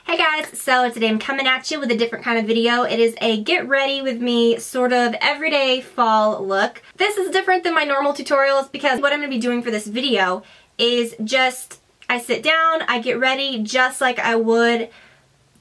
Hey guys, so today I'm coming at you with a different kind of video. It is a get ready with me sort of everyday fall look. This is different than my normal tutorials because what I'm going to be doing for this video is just I sit down, I get ready just like I would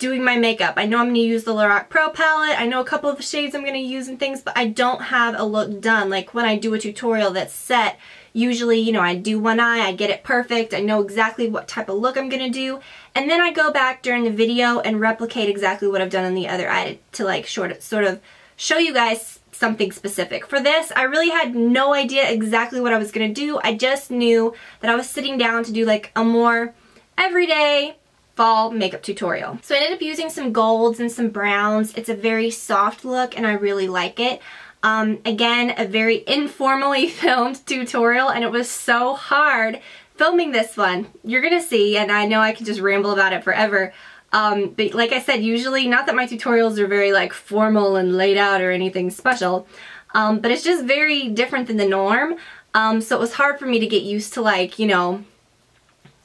doing my makeup. I know I'm going to use the Loreal Pro palette. I know a couple of the shades I'm going to use and things, but I don't have a look done. Like when I do a tutorial that's set, usually, you know, I do one eye, I get it perfect, I know exactly what type of look I'm going to do, and then I go back during the video and replicate exactly what I've done on the other eye to like sort of show you guys something specific. For this, I really had no idea exactly what I was going to do. I just knew that I was sitting down to do like a more everyday fall makeup tutorial. So I ended up using some golds and some browns. It's a very soft look and I really like it. Again, a very informally filmed tutorial, and it was so hard filming this one. You're gonna see, and I know I could just ramble about it forever. But like I said, usually, not that my tutorials are very like formal and laid out or anything special, but it's just very different than the norm. So it was hard for me to get used to like, you know,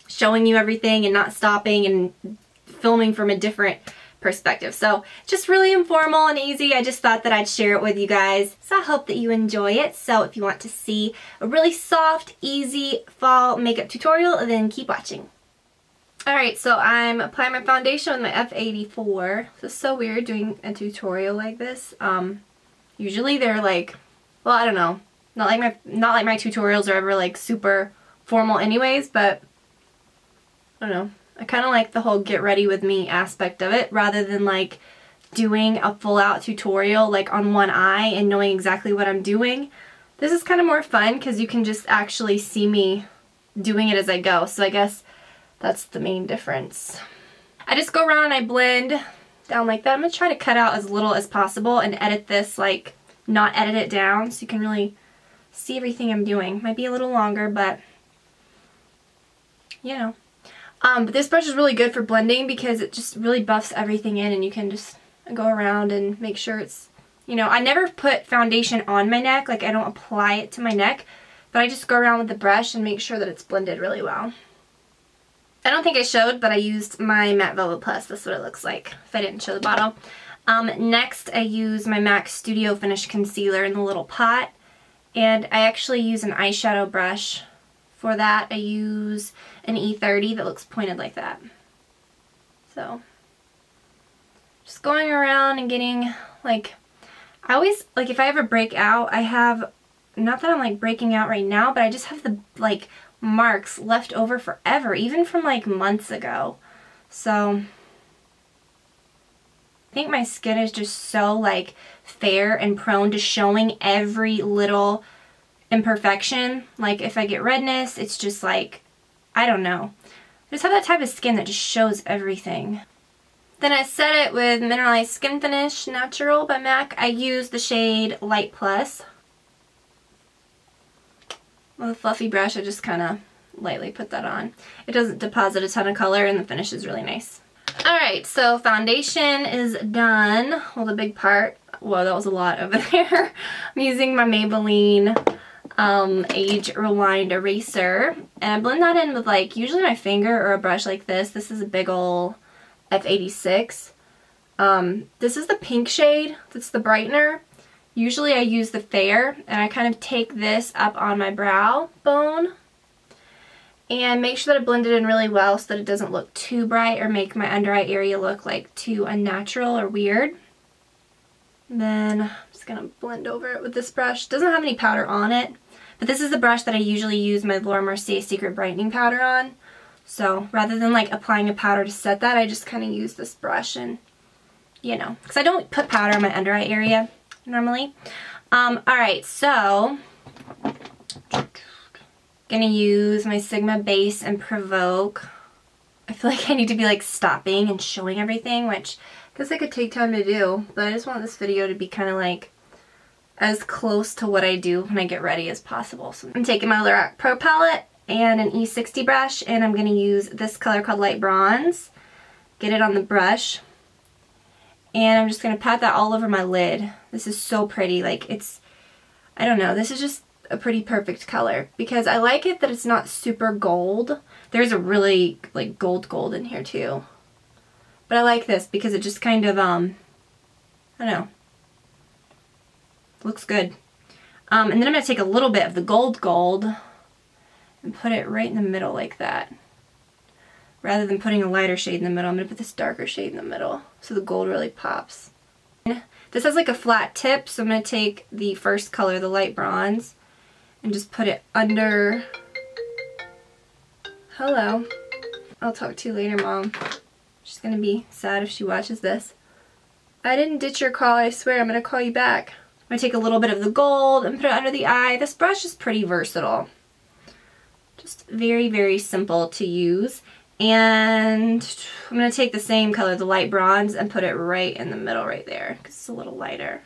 showing you everything and not stopping and filming from a different perspective. So just really informal and easy. I just thought that I'd share it with you guys. So I hope that you enjoy it. So if you want to see a really soft, easy fall makeup tutorial, then keep watching. Alright, so I'm applying my foundation with my F84. So it's so weird doing a tutorial like this. Usually they're like, well, I don't know. Not like my tutorials are ever like super formal anyways, but I don't know. I kind of like the whole get ready with me aspect of it rather than like doing a full out tutorial like on one eye and knowing exactly what I'm doing. This is kind of more fun because you can just actually see me doing it as I go. So I guess that's the main difference. I just go around and I blend down like that. I'm going to try to cut out as little as possible and edit this, like not edit it down so you can really see everything I'm doing. Might be a little longer, but you know. But this brush is really good for blending because it just really buffs everything in and you can just go around and make sure it's, you know, I never put foundation on my neck, like I don't apply it to my neck, but I just go around with the brush and make sure that it's blended really well. I don't think I showed, but I used my Matte Velvet Plus. That's what it looks like if I didn't show the bottle. Next I use my MAC Studio Finish Concealer in the little pot, and I actually use an eyeshadow brush. For that, I use an E30 that looks pointed like that. So, just going around and getting, like, I always, like, if I ever break out, I have, not that I'm, like, breaking out right now, but I just have the, like, marks left over forever, even from, like, months ago. So, I think my skin is just so, like, fair and prone to showing every little imperfection. Like if I get redness, it's just like, I don't know. I just have that type of skin that just shows everything. Then I set it with Mineralized Skin Finish Natural by MAC. I use the shade Light Plus. With a fluffy brush, I just kind of lightly put that on. It doesn't deposit a ton of color and the finish is really nice. Alright, so foundation is done. Well, the big part. Whoa, that was a lot over there. I'm using my Maybelline Age Rewind Eraser, and I blend that in with like usually my finger or a brush like this. This is a big ol' F86. This is the pink shade, that's the brightener. Usually I use the Fair, and I kind of take this up on my brow bone and make sure that I blend it in really well so that it doesn't look too bright or make my under eye area look like too unnatural or weird. And then I'm just going to blend over it with this brush. It doesn't have any powder on it, but this is the brush that I usually use my Laura Mercier Secret Brightening Powder on. So rather than like applying a powder to set that, I just kind of use this brush and, you know, because I don't put powder in my under eye area normally. Alright, so gonna use my Sigma Base and Provoke. I feel like I need to be like stopping and showing everything, which I guess I could take time to do, but I just want this video to be kind of like as close to what I do when I get ready as possible. So I'm taking my Loreal Pro palette and an E60 brush, and I'm going to use this color called Light Bronze. Get it on the brush, and I'm just going to pat that all over my lid. This is so pretty. Like, it's, I don't know, this is just a pretty perfect color because I like it that it's not super gold. There's a really like gold in here too. But I like this because it just kind of, I don't know, looks good. And then I'm going to take a little bit of the gold and put it right in the middle like that. Rather than putting a lighter shade in the middle, I'm going to put this darker shade in the middle so the gold really pops. This has like a flat tip, so I'm going to take the first color, the light bronze, and just put it under. Hello. I'll talk to you later, Mom. She's going to be sad if she watches this. I didn't ditch your call, I swear. I'm going to call you back. I'm going to take a little bit of the gold and put it under the eye. This brush is pretty versatile. Just very, very simple to use. And I'm going to take the same color, the light bronze, and put it right in the middle right there because it's a little lighter.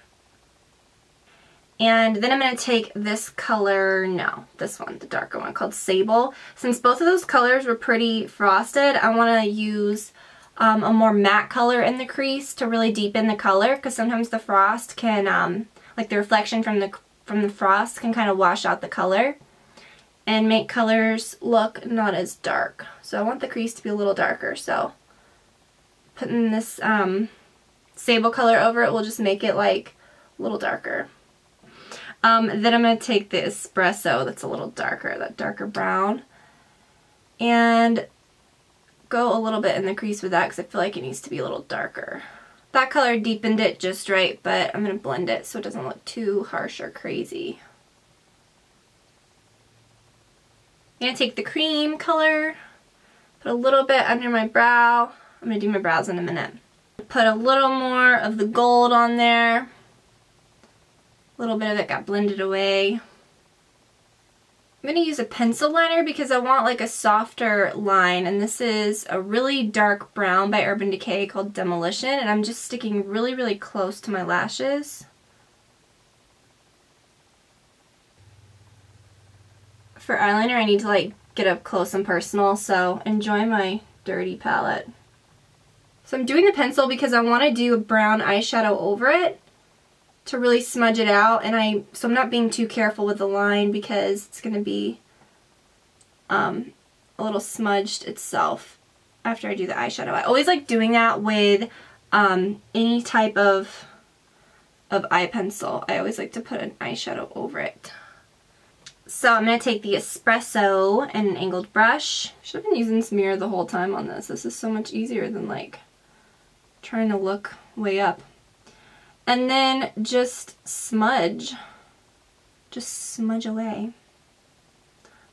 And then I'm going to take this color, no, this one, the darker one, called Sable. Since both of those colors were pretty frosted, I want to use a more matte color in the crease to really deepen the color, because sometimes the frost can, like the reflection from the frost can kind of wash out the color and make colors look not as dark. So I want the crease to be a little darker, so putting this sable color over it will just make it like a little darker. Then I'm going to take the espresso that's a little darker, that darker brown, and go a little bit in the crease with that because I feel like it needs to be a little darker. That color deepened it just right, but I'm going to blend it so it doesn't look too harsh or crazy. I'm going to take the cream color, put a little bit under my brow. I'm going to do my brows in a minute. Put a little more of the gold on there. A little bit of it got blended away. I'm going to use a pencil liner because I want like a softer line, and this is a really dark brown by Urban Decay called Demolition, and I'm just sticking really, really close to my lashes. For eyeliner, I need to like get up close and personal, so enjoy my dirty palette. So I'm doing the pencil because I want to do a brown eyeshadow over it to really smudge it out, and so I'm not being too careful with the line because it's going to be a little smudged itself after I do the eyeshadow. I always like doing that with any type of eye pencil. I always like to put an eyeshadow over it. So I'm going to take the espresso and an angled brush. Should have been using this mirror the whole time on this. This is so much easier than like trying to look way up. And then just smudge. Just smudge away.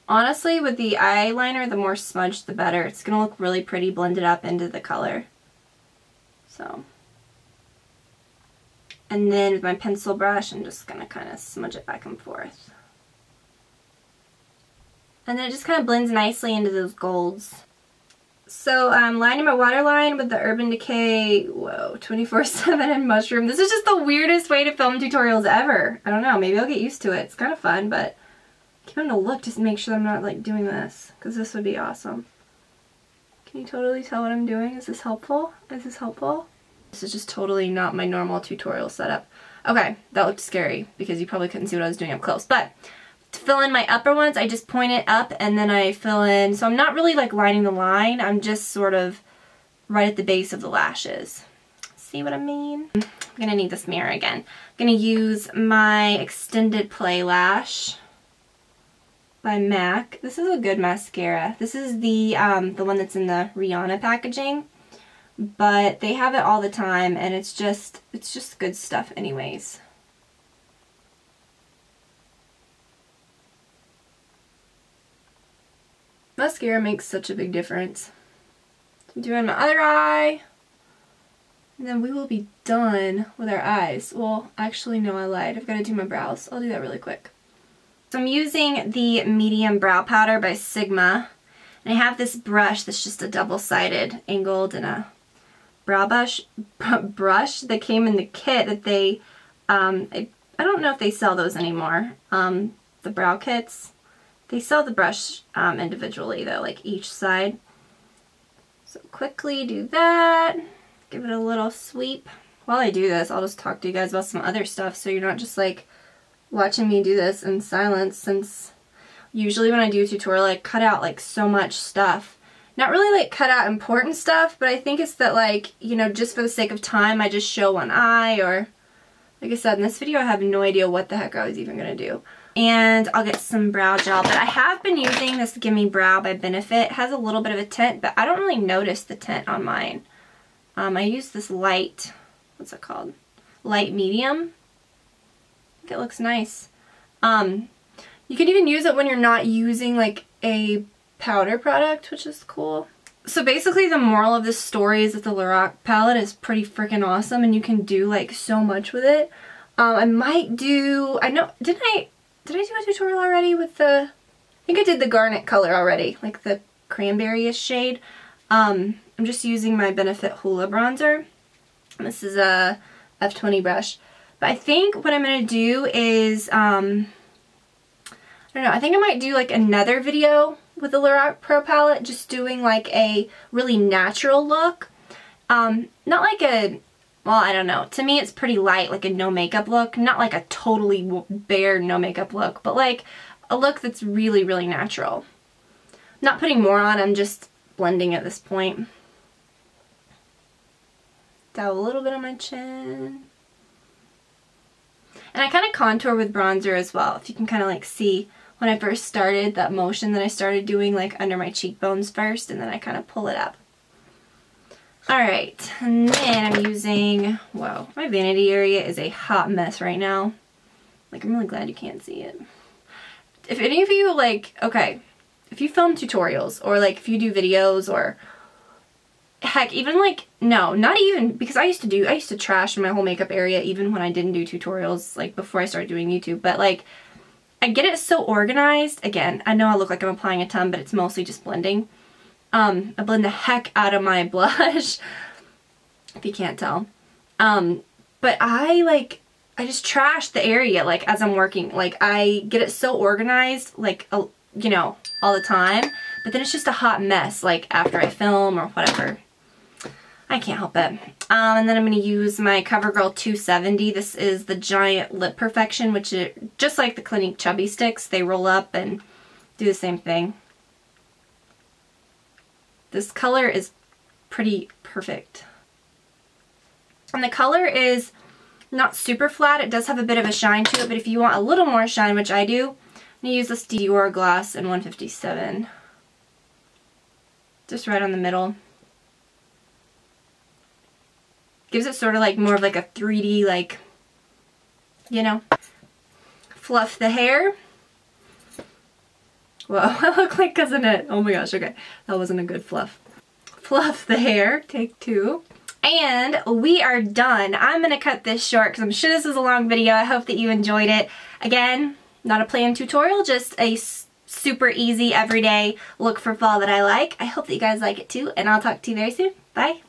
Honestly, with the eyeliner, the more smudged the better. It's going to look really pretty blended up into the color. So. And then with my pencil brush, I'm just going to kind of smudge it back and forth. And then it just kind of blends nicely into those golds. So I'm lining my waterline with the Urban Decay, 24/7 and Mushroom. This is just the weirdest way to film tutorials ever. I don't know, maybe I'll get used to it. It's kind of fun, but keep having to look just to make sure that I'm not like doing this, because this would be awesome. Can you totally tell what I'm doing? Is this helpful? Is this helpful? This is just totally not my normal tutorial setup. Okay, that looked scary because you probably couldn't see what I was doing up close, but to fill in my upper ones, I just point it up and then I fill in. So I'm not really like lining the line. I'm just sort of right at the base of the lashes. See what I mean? I'm going to need this mirror again. I'm going to use my Extended Play Lash by MAC. This is a good mascara. This is the one that's in the Rihanna packaging. But they have it all the time and it's just good stuff anyways. Mascara makes such a big difference. I'm doing my other eye, and then we will be done with our eyes. Well, actually, no, I lied. I've got to do my brows. I'll do that really quick. So I'm using the medium brow powder by Sigma, and I have this brush that's just a double-sided angled and a brow brush that came in the kit that they, I don't know if they sell those anymore, the brow kits. They sell the brush individually though, like each side. So quickly do that. Give it a little sweep. While I do this, I'll just talk to you guys about some other stuff so you're not just like watching me do this in silence, since usually when I do a tutorial I cut out like so much stuff not really like cut out important stuff, but I think it's that like, you know, just for the sake of time, I just show one eye, or like I said, in this video I have no idea what the heck I was even gonna do. And I'll get some brow gel, but I have been using this Gimme Brow by Benefit. It has a little bit of a tint, but I don't really notice the tint on mine. I use this light, what's it called? Light medium. I think it looks nice. You can even use it when you're not using like a powder product, which is cool. So basically the moral of this story is that the Loreal palette is pretty freaking awesome and you can do like so much with it. I might do, did I do a tutorial already with the, I think I did the garnet color already, like the cranberry-ish shade. I'm just using my Benefit Hoola bronzer. This is a F20 brush. But I think what I'm going to do is, I don't know, I think I might do like another video with the Loreal Pro palette, just doing like a really natural look. Not like a, well, I don't know. To me, it's pretty light, like a no makeup look. Not like a totally bare no makeup look, but like a look that's really, really natural. Not putting more on, I'm just blending at this point. Dab a little bit on my chin. And I kind of contour with bronzer as well. If you can kind of like see when I first started, that motion that I started doing like under my cheekbones first, and then I kind of pull it up. Alright, and then I'm using, whoa, my vanity area is a hot mess right now. Like, I'm really glad you can't see it. If any of you, like, okay, if you film tutorials, or like if you do videos, or heck, even like, no, not even, because I used to trash my whole makeup area even when I didn't do tutorials, like before I started doing YouTube, but like, I get it so organized. Again, I know I look like I'm applying a ton, but it's mostly just blending. I blend the heck out of my blush, if you can't tell. But I just trash the area, like, as I'm working. Like, I get it so organized, like, you know, all the time. But then it's just a hot mess, like, after I film or whatever. I can't help it. And then I'm going to use my CoverGirl 270. This is the Giant Lip Perfection, which is just like the Clinique Chubby Sticks. They roll up and do the same thing. This color is pretty perfect. And the color is not super flat. It does have a bit of a shine to it, but if you want a little more shine, which I do, I'm going to use this Dior Gloss in 157. Just right on the middle. Gives it sort of like more of like a 3D, like, you know, fluff the hair. Whoa, I look like Cousin It. Oh my gosh, okay. That wasn't a good fluff. Fluff the hair, take 2. And we are done. I'm going to cut this short because I'm sure this is a long video. I hope that you enjoyed it. Again, not a planned tutorial, just a super easy everyday look for fall that I like. I hope that you guys like it too, and I'll talk to you very soon. Bye.